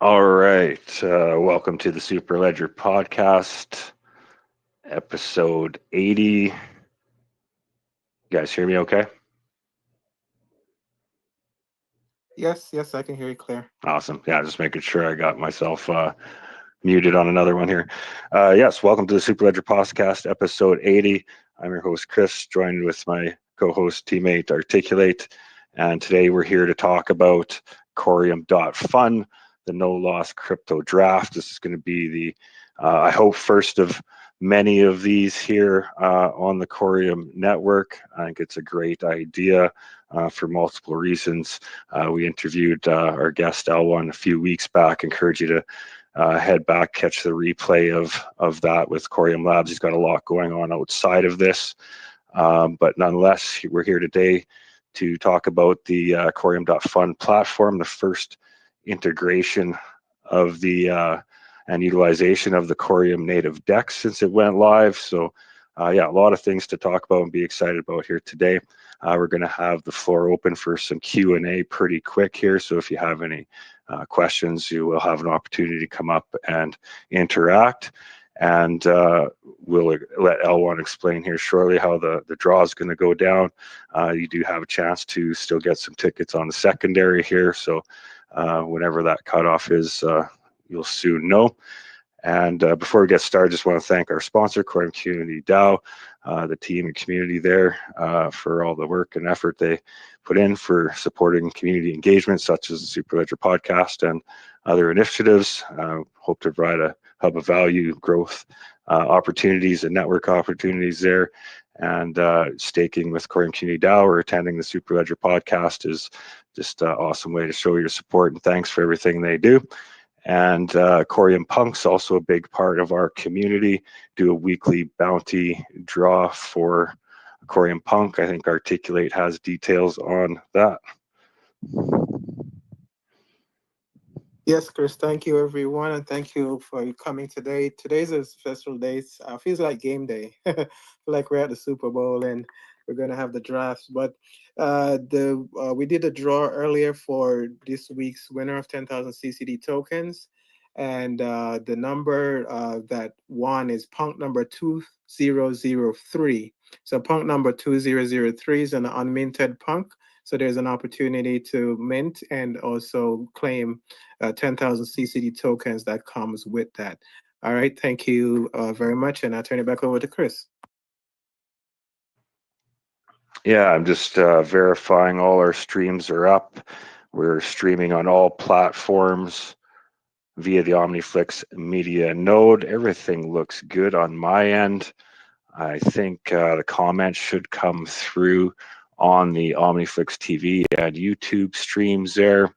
All right. Welcome to the Superledger Podcast, episode 80. You guys hear me okay? Yes, I can hear you clear. Awesome. Yeah, just making sure I got myself muted on another one here. Yes, welcome to the Superledger Podcast, episode 80. I'm your host, Chris, joined with my co host, teammate, Articulate. And today we're here to talk about COREUM.FUN, the no loss crypto draft. This is going to be I hope, first of many of these here on the Coreum network. I think it's a great idea for multiple reasons. We interviewed our guest L1 a few weeks back. Encourage you to head back, catch the replay of that with Coreum Labs. He's got a lot going on outside of this, but nonetheless, we're here today to talk about the COREUM.FUN platform, the first integration of the and utilization of the Coreum native DEX since it went live. So, yeah, a lot of things to talk about and be excited about here today. We're going to have the floor open for some Q&A pretty quick here. So if you have any questions, you will have an opportunity to come up and interact. And we'll let L1 explain here shortly how the draw is going to go down. You do have a chance to still get some tickets on the secondary here. So whenever that cutoff is, you'll soon know. And before we get started, just want to thank our sponsor, COREUM Community DAO, the team and community there for all the work and effort they put in for supporting community engagement, such as the Superledger Podcast and other initiatives. Hope to provide a hub of value, growth opportunities and network opportunities there. And staking with COREUM Community DAO or attending the Superledger Podcast is just an awesome way to show your support and thanks for everything they do. And Coreum Punk's also a big part of our community. Do a weekly bounty draw for Coreum Punk. I think Articulate has details on that. Yes, Chris, thank you everyone, and thank you for coming today. Today's a special day. Feels like game day. Feel like we're at the Super Bowl and we're gonna have the drafts. But the we did a draw earlier for this week's winner of 10,000 CCD tokens, and the number that won is punk number 2003. So punk number 2003 is an unminted punk. So there's an opportunity to mint and also claim 10,000 CCD tokens that comes with that. All right, thank you very much, and I'll turn it back over to Chris. Yeah, I'm just verifying all our streams are up. We're streaming on all platforms via the OmniFlix Media node. Everything looks good on my end. I think the comments should come through on the OmniFlix TV and YouTube streams there.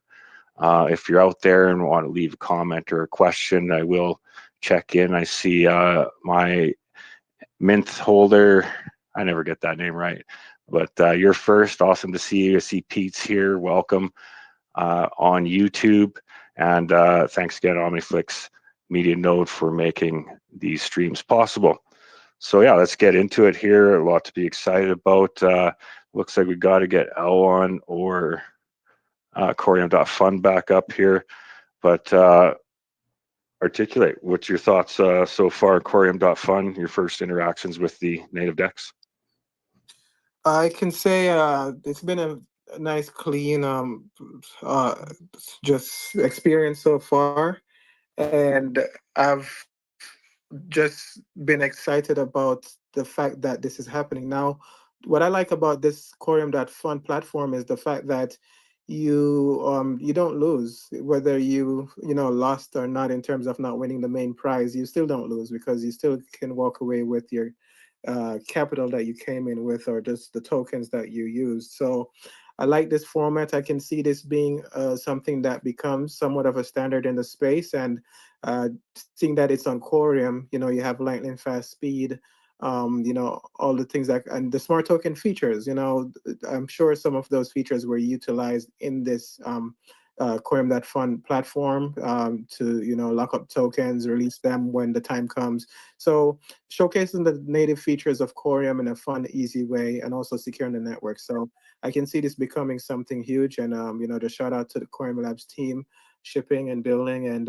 If you're out there and want to leave a comment or a question, I will check in. I see my Mint holder. I never get that name right, but you're first. Awesome to see you. I see Pete's here. Welcome on YouTube. And thanks again, OmniFlix Media Node, for making these streams possible. So yeah, let's get into it here. A lot to be excited about. Looks like we got to get L1 or COREUM.FUN back up here. But Articulate, what's your thoughts so far, COREUM.FUN, your first interactions with the native DEX? I can say it's been a nice, clean, uh, just experience so far, and I've just been excited about the fact that this is happening now. What I like about this Corium.Fun platform is the fact that you don't lose whether you lost or not in terms of not winning the main prize. You still don't lose because you still can walk away with your capital that you came in with, or just the tokens that you used. So I like this format. I can see this being something that becomes somewhat of a standard in the space. And uh, seeing that it's on Corium, you have lightning fast speed, all the things that, and the smart token features, I'm sure some of those features were utilized in this Quorum.Fun platform to, lock up tokens, release them when the time comes. So showcasing the native features of Corium in a fun, easy way, and also securing the network. So I can see this becoming something huge. And, just shout out to the Corium Labs team shipping and billing, and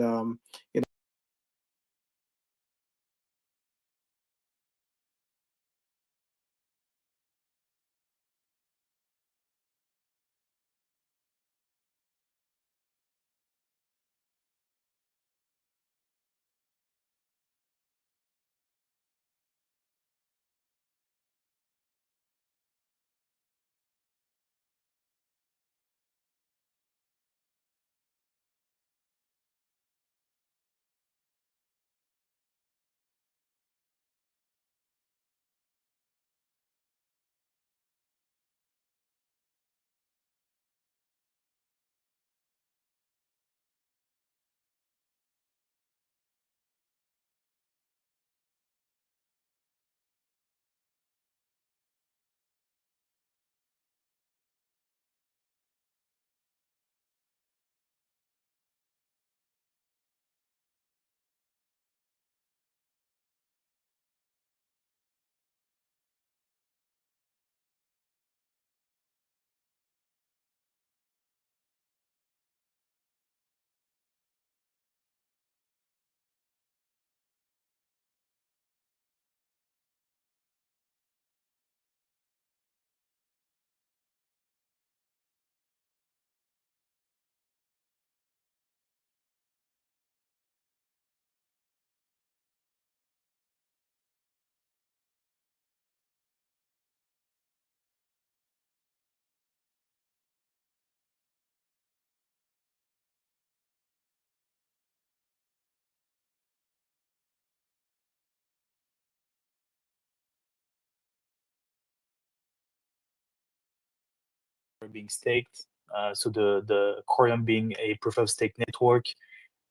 being staked. So the Corium being a proof of stake network,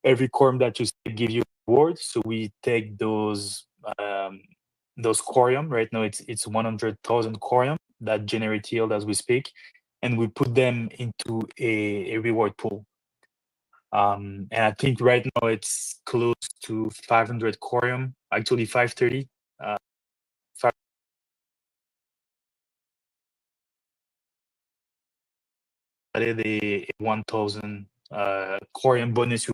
every Corium that you stake give you rewards. So we take those Corium. Right now it's 100,000 Corium that generate yield as we speak, and we put them into a reward pool. And I think right now it's close to 500 Corium, actually 530. Added a 1,000 Corium bonus.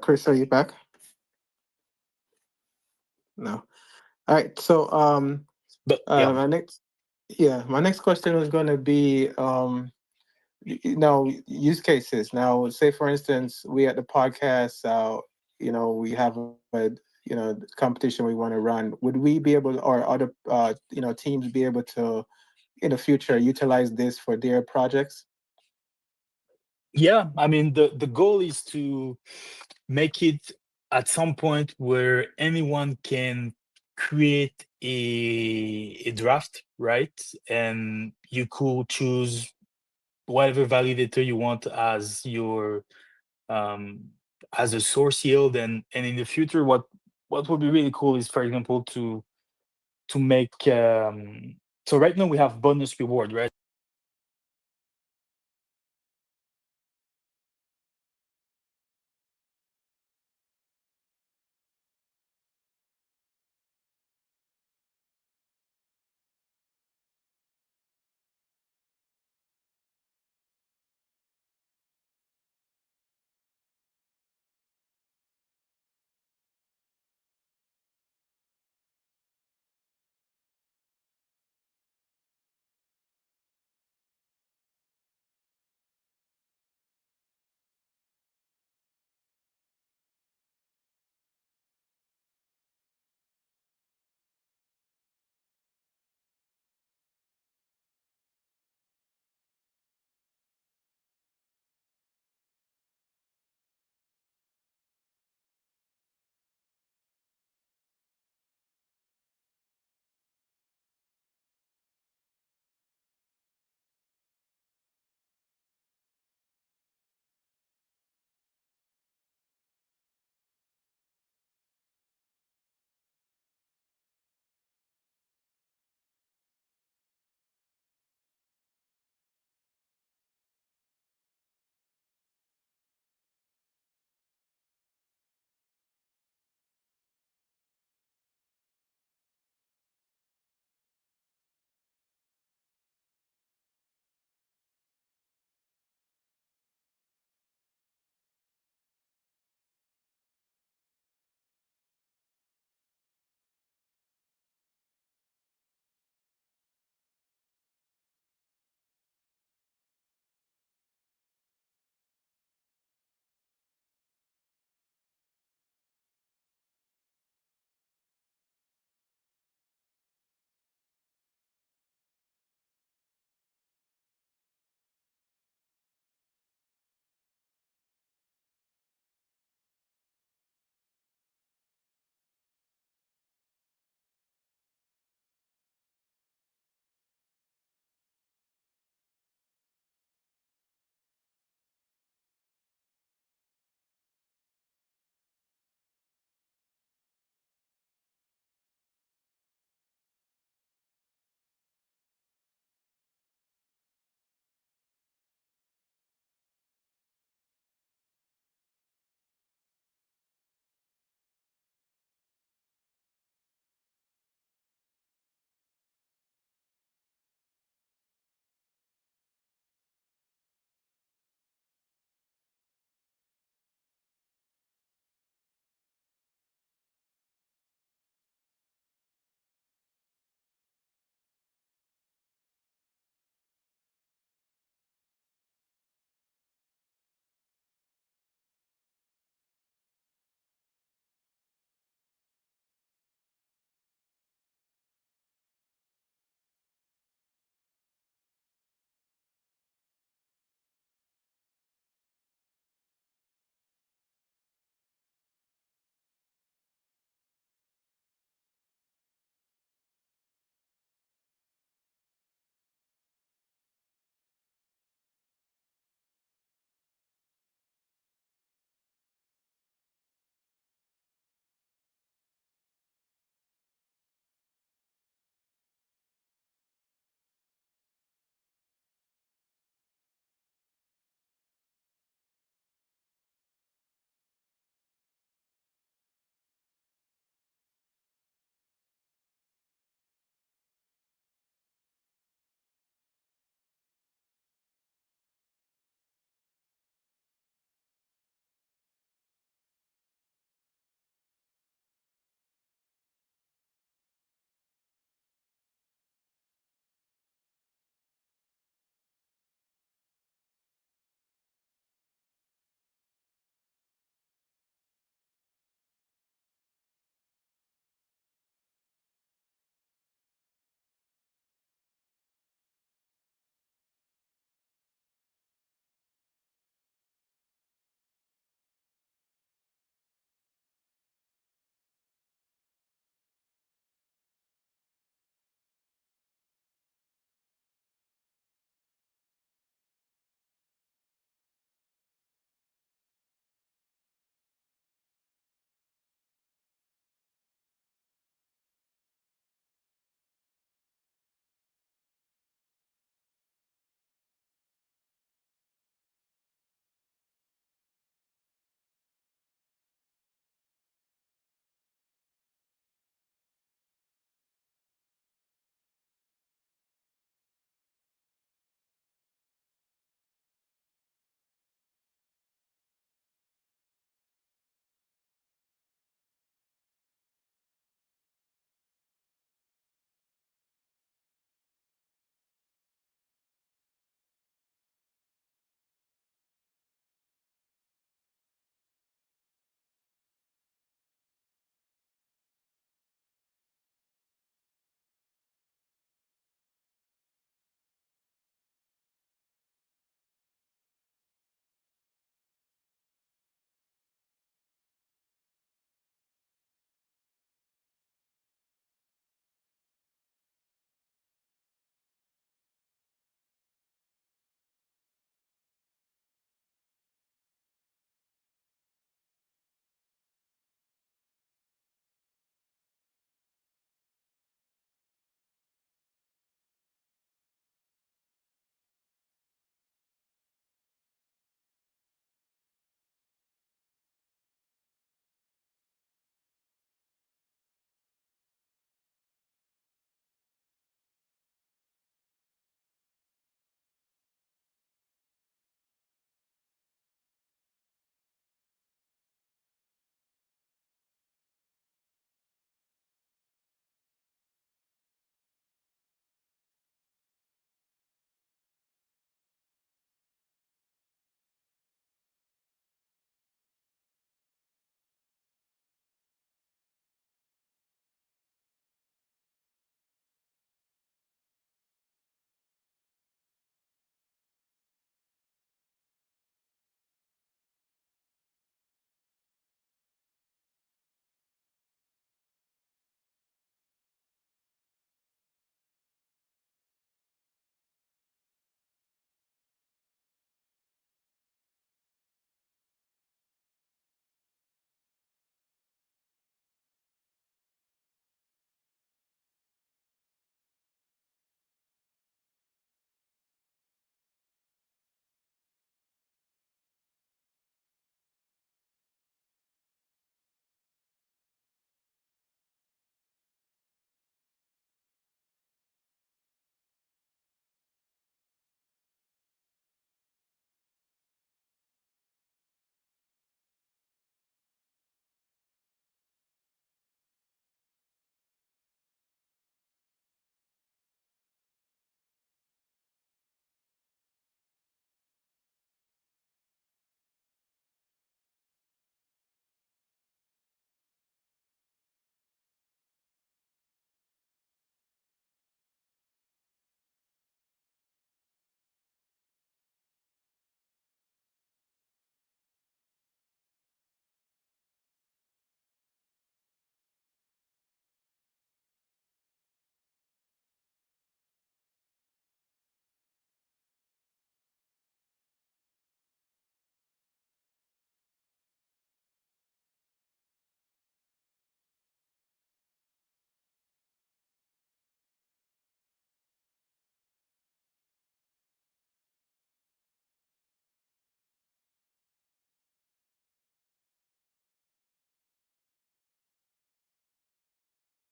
Chris, are you back? No. All right. So But yeah, my next question was going to be now use cases. Now, say for instance, we at the podcast, we have a competition we want to run. Would we be able, or other teams be able to in the future utilize this for their projects? yeah. I mean, the goal is to make it at some point where anyone can create a draft, right? And you could choose whatever validator you want as your um, as a source yield. And in the future, what would be really cool is, for example, to make so right now we have bonus reward, right?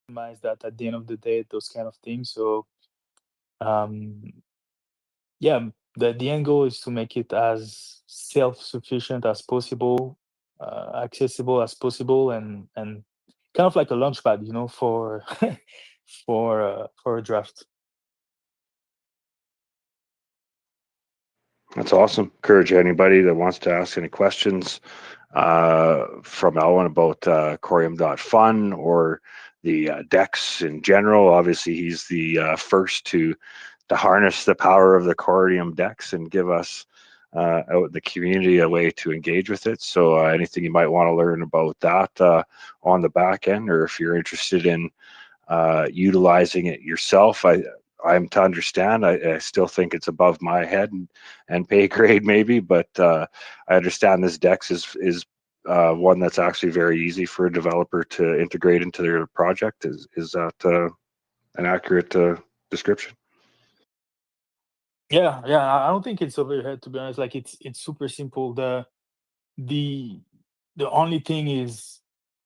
customize that at the end of the day, those kind of things. So um, yeah, the end goal is to make it as self-sufficient as possible, accessible as possible, and kind of like a launchpad, for for a draft. That's awesome. Encourage anybody that wants to ask any questions from Elwin about COREUM.FUN or the decks in general. Obviously, he's the first to harness the power of the Corium decks and give us out in the community a way to engage with it. So anything you might want to learn about that on the back end, or if you're interested in utilizing it yourself, I'm to understand. I still think it's above my head and pay grade maybe, but I understand this Dex is one that's actually very easy for a developer to integrate into their project. Is that an accurate description? Yeah, yeah. I don't think it's over your head, to be honest. Like it's super simple. The the only thing is,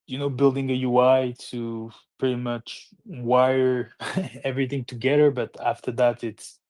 building a UI to pretty much wire everything together. But after that, it's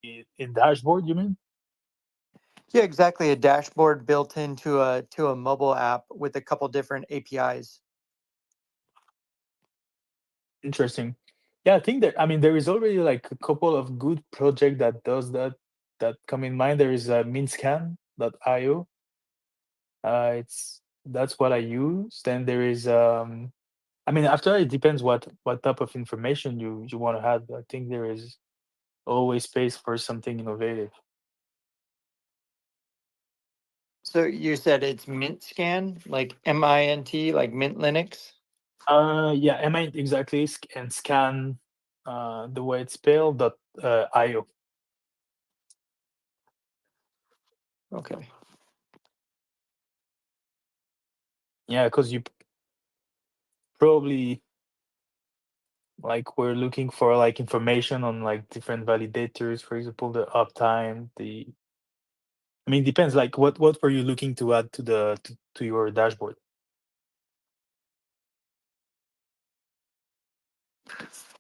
in dashboard, you mean? Yeah, exactly. A dashboard built into a mobile app with a couple different APIs. Interesting. Yeah, I think that, I mean, there is already like a couple of good project that does that come in mind. There is minscan.io. It's That's what I use. Then there is I mean, after that, it depends what type of information you want to have. I think there is always space for something innovative. So you said it's Mint Scan, like MINT, like Mint Linux. Yeah, am I exactly and scan the way it's spelled dot io. Okay. Yeah, because you probably like we're looking for like information on like different validators, for example, the uptime, the I mean, depends. Like, what were you looking to add to to your dashboard?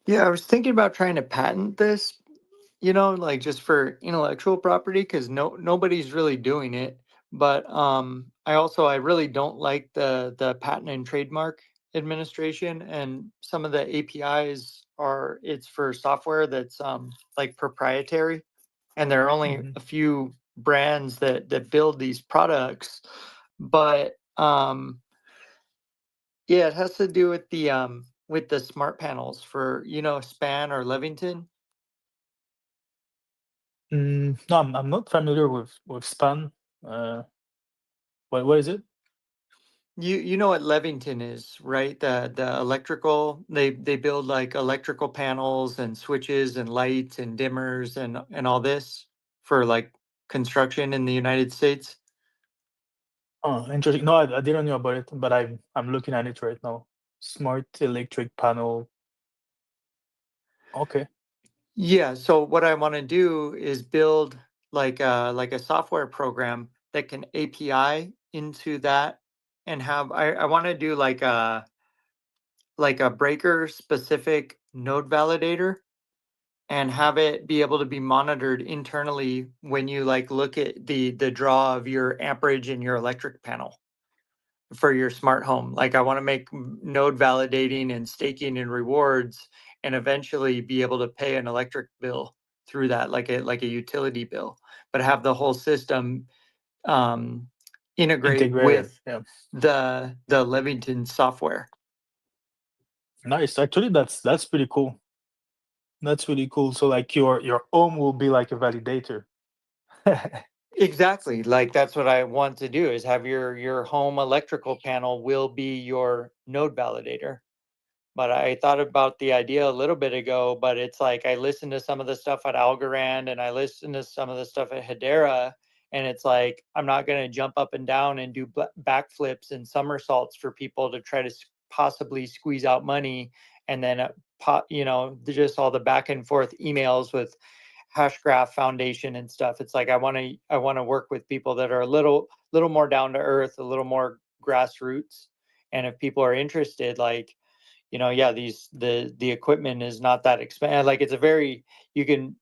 Yeah, I was thinking about trying to patent this, like just for intellectual property, because nobody's really doing it. But I really don't like the Patent and Trademark Administration, and some of the APIs it's for software that's like proprietary, and there are only Mhm. a few brands that build these products. But yeah, it has to do with the smart panels for Span or Levington. No, I'm not familiar with span. Uh, what is it? You know what Levington is, right? The electrical, they build like electrical panels and switches and lights and dimmers and all this for like construction in the United States. Oh, interesting. No, I didn't know about it, but I'm looking at it right now. Smart electric panel. Okay. Yeah, so what I want to do is build like a software program that can API into that, and I want to do like a breaker specific node validator, and have it be able to be monitored internally when you like look at the draw of your amperage in your electric panel for your smart home. Like I want to make node validating and staking and rewards, and eventually be able to pay an electric bill through that, like a utility bill, but have the whole system um, integrate Integrated. with Yeah. the Levington software. Nice. Actually, that's pretty cool. That's really cool. So like your home will be like a validator. Exactly. Like that's what I want to do, is have your home electrical panel will be your node validator. But I thought about the idea a little bit ago, but it's like I listened to some of the stuff at Algorand and I listened to some of the stuff at Hedera, and it's like I'm not going to jump up and down and do backflips and somersaults for people to try to possibly squeeze out money, and then just all the back and forth emails with Hashgraph Foundation and stuff. It's like I want to work with people that are a little more down to earth, a little more grassroots. And if people are interested, like, yeah, the equipment is not that expensive. Like it's a very, you can,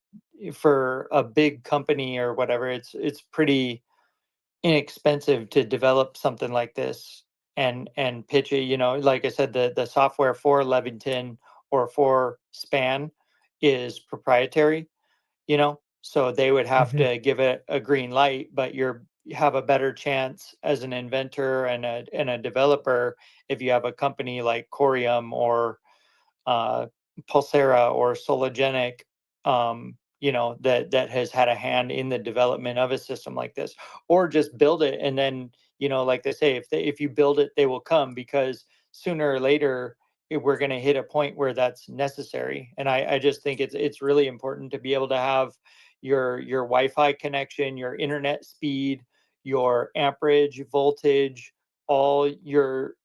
for a big company or whatever, it's pretty inexpensive to develop something like this and pitch it. Like I said, the software for Levington or for Span is proprietary, so they would have Mhm. to give it a green light, but you have a better chance as an inventor and a developer if you have a company like Corium or uh, Pulsera or Sologenic, that has had a hand in the development of a system like this, or just build it and then, like they say, if you build it, they will come, because sooner or later we're going to hit a point where that's necessary. And I just think it's really important to be able to have your Wi-Fi connection, your internet speed, your amperage, voltage, all your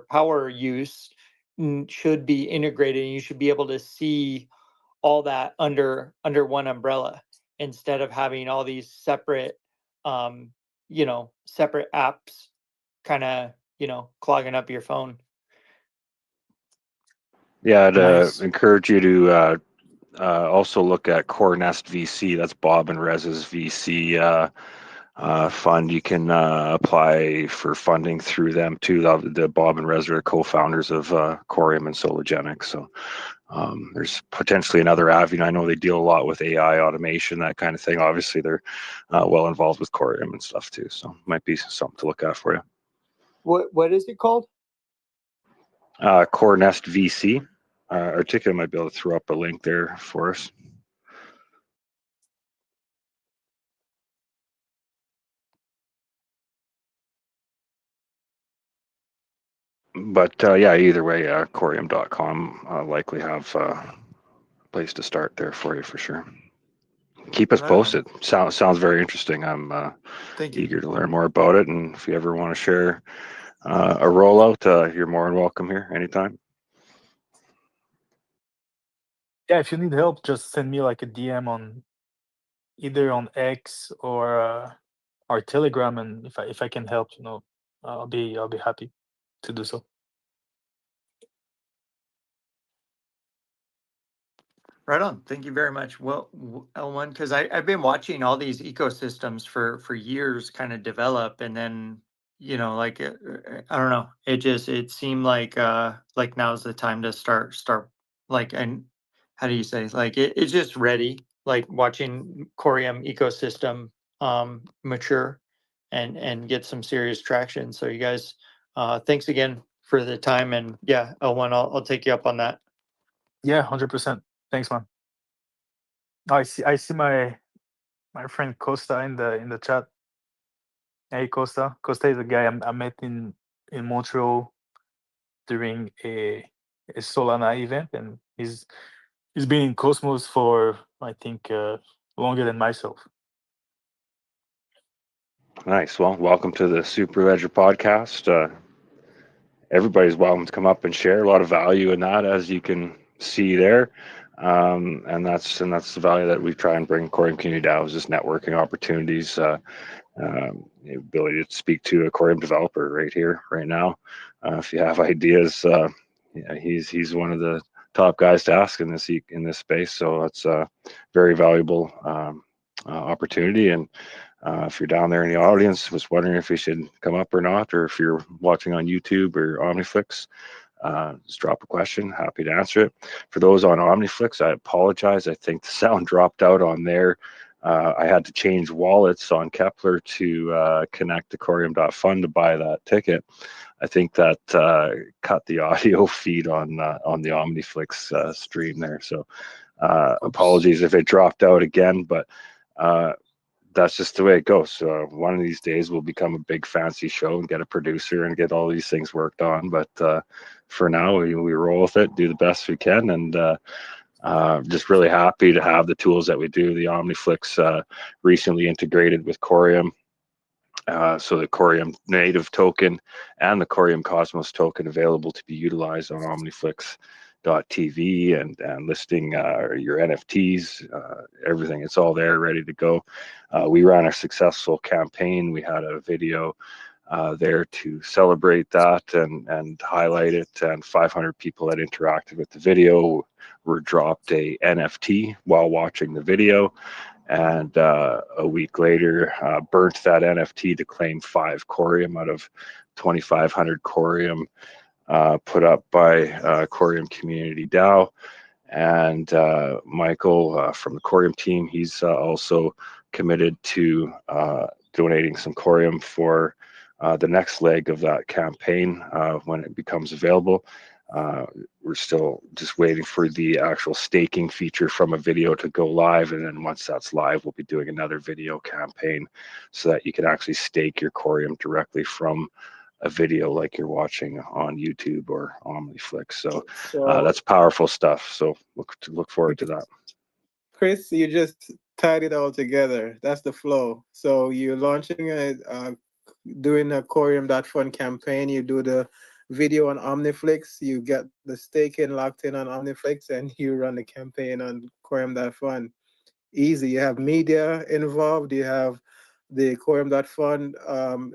power use should be integrated, and you should be able to see all that under one umbrella, instead of having all these um separate apps kind of clogging up your phone. Yeah, I'd Nice. encourage you to also look at CoreNest VC. That's Bob and Rez's VC fund. You can apply for funding through them too. The Bob and Rez are co-founders of Corium and Sologenics. So there's potentially another avenue. I know they deal a lot with AI automation, that kind of thing. Obviously, they're well involved with Corium and stuff too. So might be something to look at for you. What is it called? CoreNest VC. Articulate might be able to throw up a link there for us. But yeah, either way, COREUM.com likely have a place to start there for you for sure. Keep us posted. Sounds very interesting. I'm eager to learn more about it, and if you ever want to share a rollout, you're more than welcome here anytime. Yeah, if you need help, just send me like a DM on either on X or Telegram, and if I can help, I'll be happy to do so. Right on. Thank you very much. Well, L1, because I've been watching all these ecosystems for years kind of develop, and then like I don't know, it seemed like now's the time to start like, and how do you say, like it's just ready, like watching Corium ecosystem mature and get some serious traction. So you guys, thanks again for the time, and yeah, L1, I'll take you up on that. Yeah, 100%. Thanks, man. I see my friend Costa in the chat. Hey, Costa. Costa is a guy I met in Montreal during a Solana event, and he's been in Cosmos for, I think, longer than myself. Nice. Well, welcome to the Superledger Podcast. Everybody's welcome to come up and share. A lot of value in that, as you can see there. And that's the value that we try and bring Corium community out, is just networking opportunities, the ability to speak to a Corium developer right here, right now. If you have ideas, yeah, he's one of the top guys to ask in this space. So it's a very valuable opportunity. And if you're down there in the audience, was wondering if you should come up or not, or if you're watching on YouTube or OmniFlix, just drop a question. Happy to answer it. For those on OmniFlix, I apologize. I think the sound dropped out on there. I had to change wallets on Kepler to connect to COREUM.FUN to buy that ticket. I think that cut the audio feed on the OmniFlix stream there. So apologies if it dropped out again, but that's just the way it goes. One of these days we'll become a big fancy show and get a producer and get all these things worked on. But for now, we roll with it, do the best we can, and just really happy to have the tools that we do. The OmniFlix recently integrated with Corium. So the Corium native token and the Corium Cosmos token available to be utilized on OmniFlix.tv and listing your NFTs, everything. It's all there, ready to go. We ran a successful campaign. We had a video there to celebrate that and highlight it. And 500 people that interacted with the video were dropped a NFT while watching the video. And a week later, burnt that NFT to claim 5 Corium out of 2,500 Corium put up by Corium Community DAO. And Michael from the Corium team, he's also committed to donating some Corium for the next leg of that campaign when it becomes available. We're still just waiting for the actual staking feature from a video to go live, and then once that's live, we'll be doing another video campaign so that you can actually stake your Corium directly from a video like you're watching on YouTube or OmniFlix. So that's powerful stuff. So look forward to that. Chris, you just tied it all together. That's the flow. So you're launching doing a Corium.FUN campaign. You do the video on OmniFlix. You get the staking locked in on OmniFlix, and you run the campaign on Corium.FUN. Easy. You have media involved. You have the Corium.FUN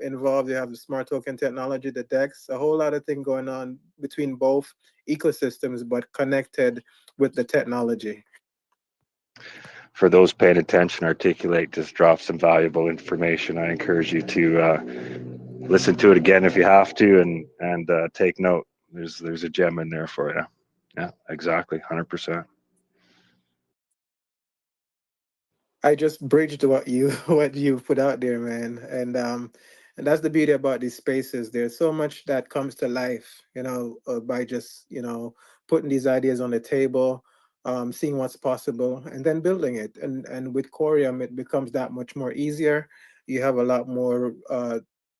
involved. You have the smart token technology, the DEX, a whole lot of things going on between both ecosystems, but connected with the technology. for those paying attention, articulate just drop some valuable information. I encourage you to listen to it again if you have to, and take note. There's a gem in there for you. Yeah, exactly, 100%. I just bridged what you what you put out there, man, and that's the beauty about these spaces. There's so much that comes to life, by just putting these ideas on the table, seeing what's possible, and then building it. And with Corium, it becomes that much more easier. You have a lot more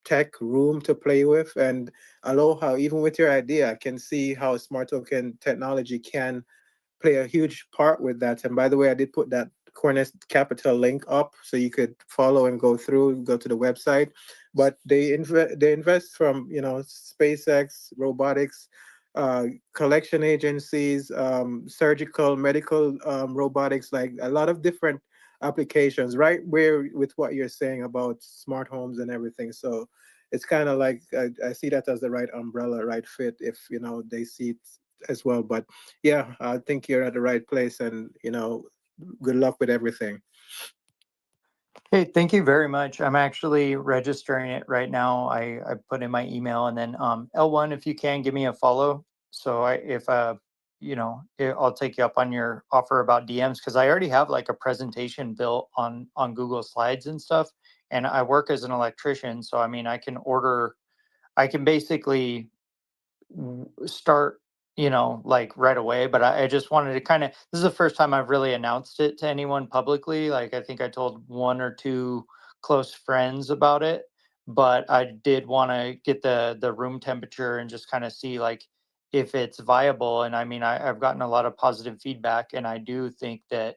tech room to play with, and Aloha, even with your idea, I can see how smart token technology can play a huge part with that. And by the way, I did put that Cornest Capital link up so you could follow and go to the website. But they invest from SpaceX, robotics, collection agencies, surgical, medical robotics, like a lot of different applications. Right where with what you're saying about smart homes and everything. So it's kind of like I see that as the right umbrella, right fit if they see it as well. But yeah, I think you're at the right place, and good luck with everything. Hey, thank you very much. I'm actually registering it right now. I put in my email, and then L1, if you can give me a follow. So if I'll take you up on your offer about DMs, because I already have like a presentation built on Google Slides and stuff. And I work as an electrician, so I mean I can basically start like right away. But I just wanted to kind of, this is the first time I've really announced it to anyone publicly. Like I think I told one or two close friends about it, but I did want to get the room temperature and just kind of see like if it's viable. And I mean, I've gotten a lot of positive feedback, and I do think that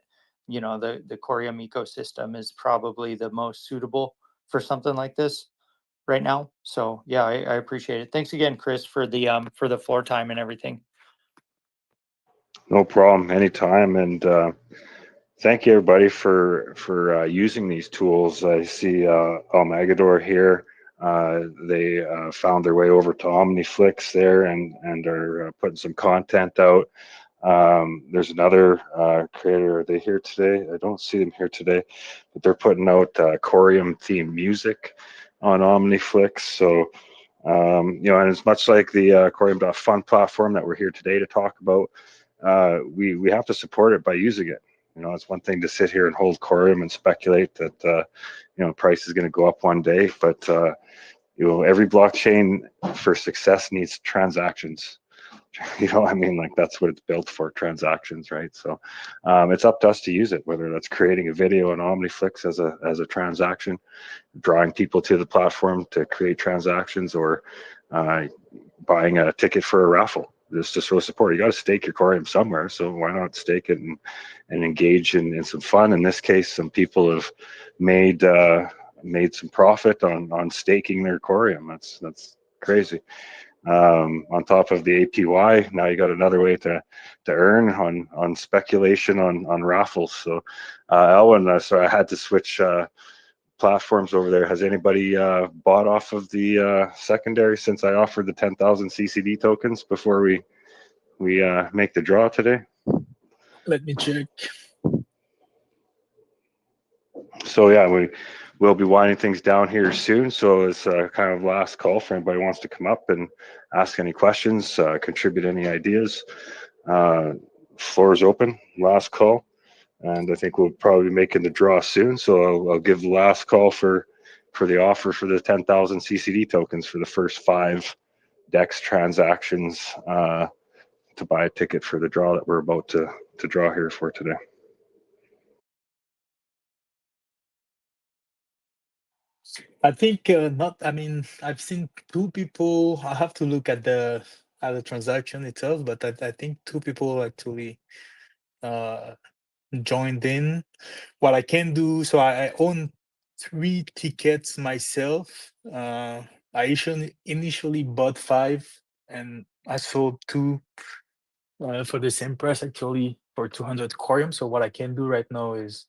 the Corium ecosystem is probably the most suitable for something like this right now. So yeah, I appreciate it. Thanks again, Chris, for the floor time and everything. No problem, anytime. And thank you everybody for using these tools. I see Almagador here. They found their way over to OmniFlix there and are putting some content out. There's another creator. Are they here today? I don't see them here today, but they're putting out Corium themed music on OmniFlix. So and it's much like the COREUM.FUN platform that we're here today to talk about. We have to support it by using it. It's one thing to sit here and hold Corium and speculate that price is going to go up one day, but every blockchain for success needs transactions. Like that's what it's built for, transactions, right? So it's up to us to use it, whether that's creating a video on OmniFlix as a transaction, drawing people to the platform to create transactions, or buying a ticket for a raffle. Just to show support. You got to stake your Corium somewhere, so why not stake it and engage in some fun? In this case, some people have made some profit on staking their Corium. That's crazy. On top of the APY, now you got another way to earn on speculation on raffles. So Elwin, so I had to switch platforms over there. Has anybody bought off of the secondary since I offered the 10,000 CCD tokens before we make the draw today? Let me check. So yeah, we will be winding things down here soon. So it's kind of last call for anybody who wants to come up and ask any questions, contribute any ideas. Floor is open. Last call. And I think we'll probably be making the draw soon. So I'll give the last call for the offer for the 10,000 CCD tokens for the first 5 DEX transactions to buy a ticket for the draw that we're about to draw here for today. I think not. I mean, I've seen 2 people. I have to look at the transaction itself, but I think 2 people actually joined in. What I can do, so I own 3 tickets myself. I initially bought 5, and I sold 2 for the same price, actually, for 200 Corium. So what I can do right now is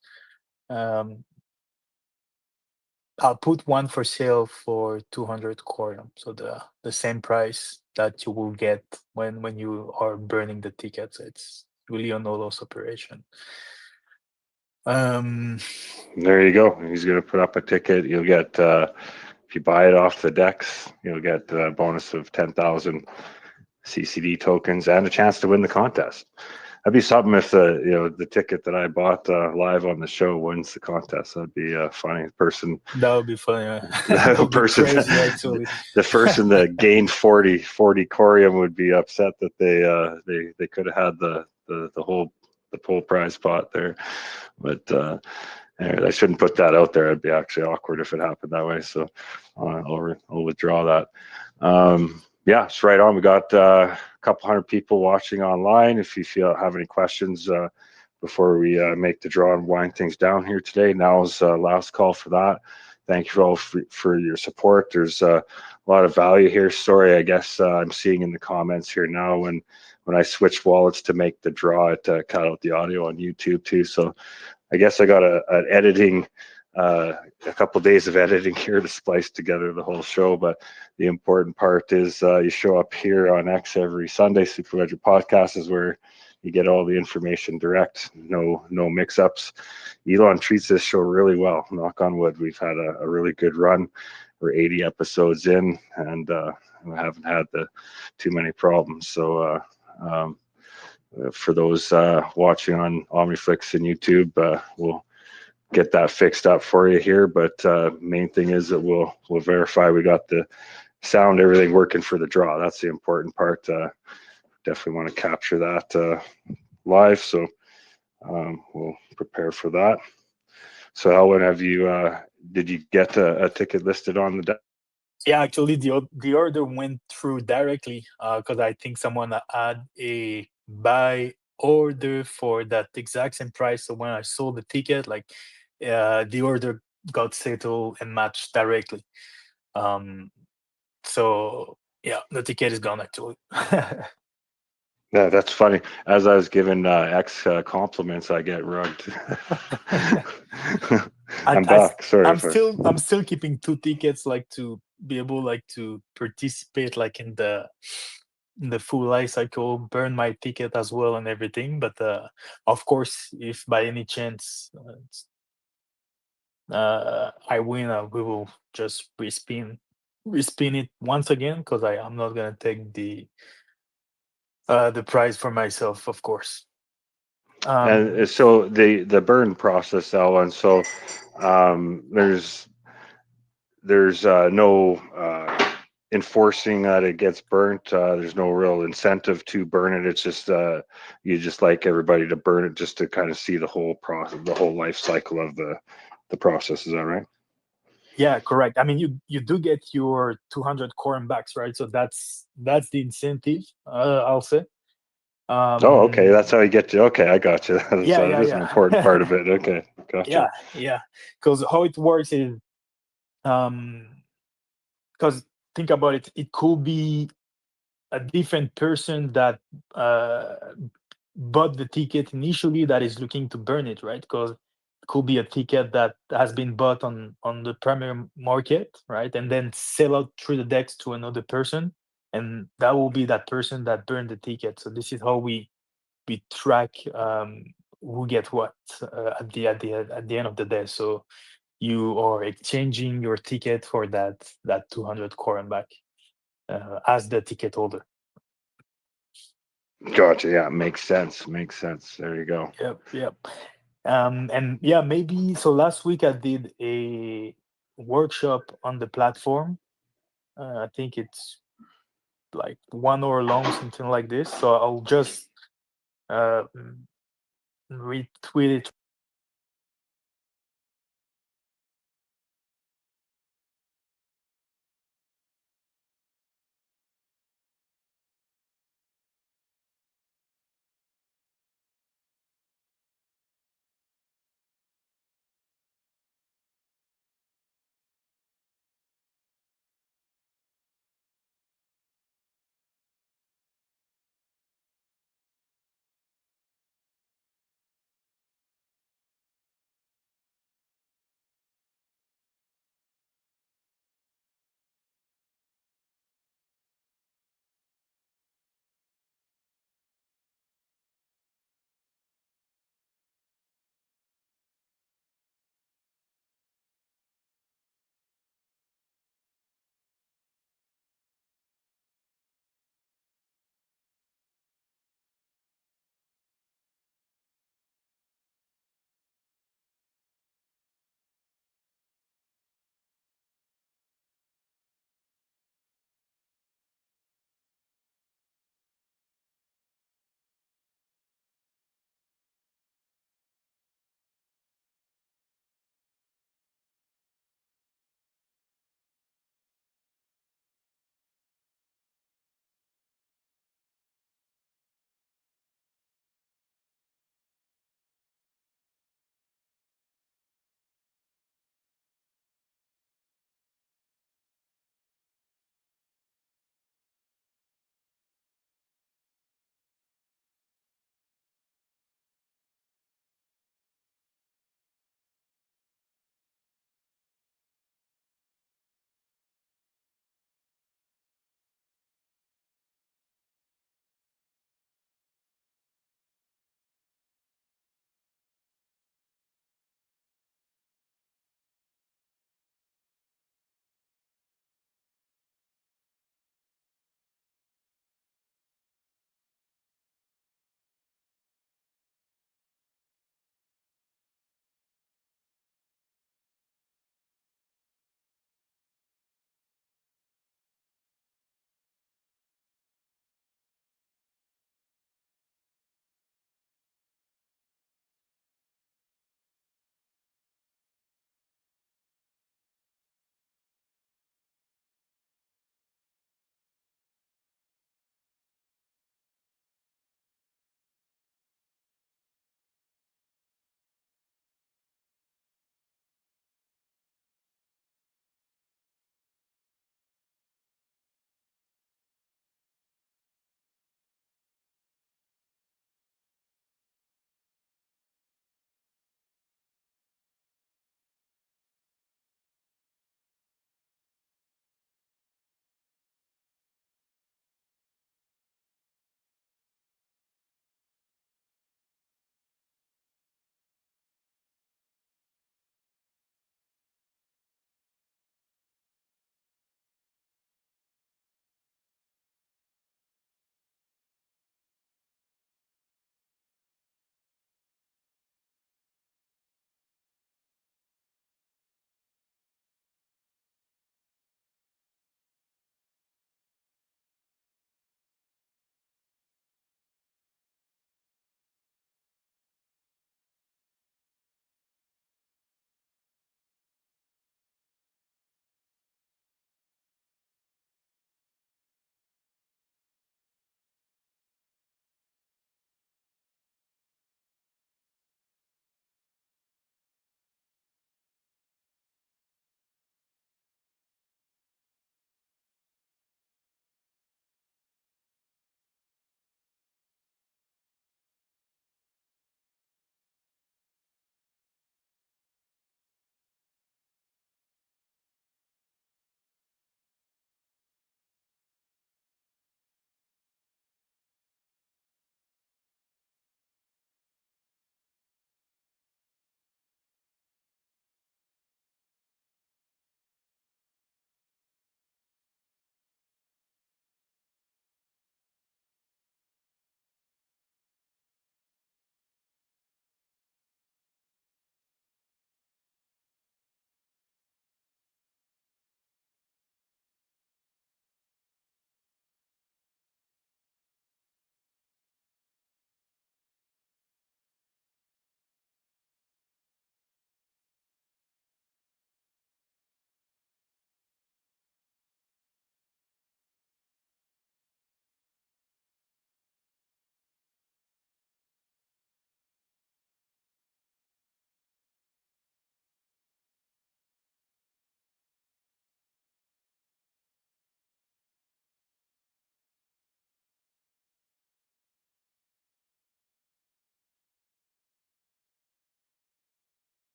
I'll put 1 for sale for 200 Corium. So the same price that you will get when you are burning the tickets. It's really a no loss operation. Um, There you go. He's going to put up a ticket. You'll get, if you buy it off the decks, you'll get a bonus of 10,000 CCD tokens and a chance to win the contest. That'd be something if the ticket that I bought live on the show wins the contest. That'd be a funny person. that would be funny. That The would be person, crazy, actually. the person that gained 40 Corium would be upset that they could have had the whole prize pot there, but I shouldn't put that out there. It'd be actually awkward if it happened that way. So I'll withdraw that. Yeah, it's right on. We got a couple hundred people watching online. If you have any questions before we make the draw and wind things down here today, now's last call for that. Thank you all for your support. There's a lot of value here. Sorry, I guess I'm seeing in the comments here now when I switched wallets to make the draw, it cut out the audio on YouTube too. So I guess I got an editing, a couple of days of editing here to splice together the whole show. But the important part is you show up here on X every Sunday. Superledger Podcast is where you get all the information direct, no mix-ups. Elon treats this show really well. Knock on wood. We've had a really good run. We're 80 episodes in, and we haven't had too many problems. So for those watching on Omniflix and YouTube, we'll get that fixed up for you here. But main thing is that we'll verify we got the sound, everything working for the draw. That's the important part. Definitely want to capture that live, so we'll prepare for that. So Elwin, did you get a ticket listed on the deck? Yeah, actually, the order went through directly because I think someone had a buy order for that exact same price. So when I sold the ticket, like the order got settled and matched directly. So yeah, the ticket is gone actually. Yeah, that's funny. As I was giving X compliments, I get rugged. I'm back. Sorry. I'm still keeping 2 tickets, like to be able like to participate like in the full life cycle, burn my ticket as well and everything. But of course, if by any chance I win, we will just respin it once again because I'm not gonna take the prize for myself, of course. And so the burn process, Elwin. So there's no enforcing that it gets burnt. There's no real incentive to burn it. It's just you just like everybody to burn it just to kind of see the whole process, the whole life cycle of the process. Is that right? Yeah, correct. I mean, you do get your 200 COREUM backs, right? So that's the incentive, I'll say. Oh, okay. That's how you get to. Okay, I got you. That Yeah, is an important part of it. Okay, gotcha. Yeah. Because how it works is, because think about it, it could be a different person that bought the ticket initially that is looking to burn it, right? Because it could be a ticket that has been bought on the primary market, right? And then sell out through the decks to another person, and that will be that person that burned the ticket. So this is how we track who get what at the end of the day. So you are exchanging your ticket for that 200 COREUM back as the ticket holder. Gotcha. Yeah, makes sense. Makes sense. There you go. Yep. And yeah, maybe so. Last week I did a workshop on the platform. I think it's like 1 hour long, something like this. So I'll just retweet it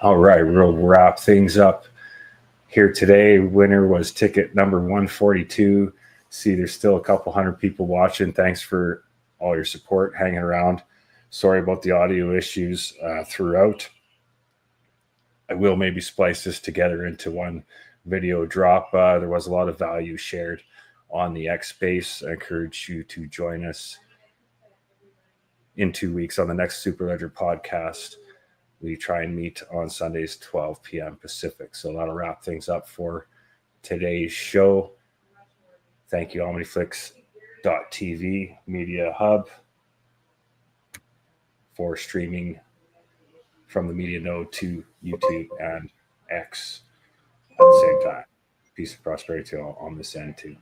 All right, we'll wrap things up here today. Winner was ticket number 142. See, there's still a couple hundred people watching. Thanks for all your support, hanging around. Sorry about the audio issues throughout. I will maybe splice this together into one video drop. There was a lot of value shared on the X Space. I encourage you to join us in 2 weeks on the next Superledger podcast. We try and meet on Sundays, 12 p.m. Pacific. So that'll wrap things up for today's show. Thank you, OmniFlix.tv Media Hub, for streaming from the media node to YouTube and X at the same time. Peace and prosperity to all on this end too.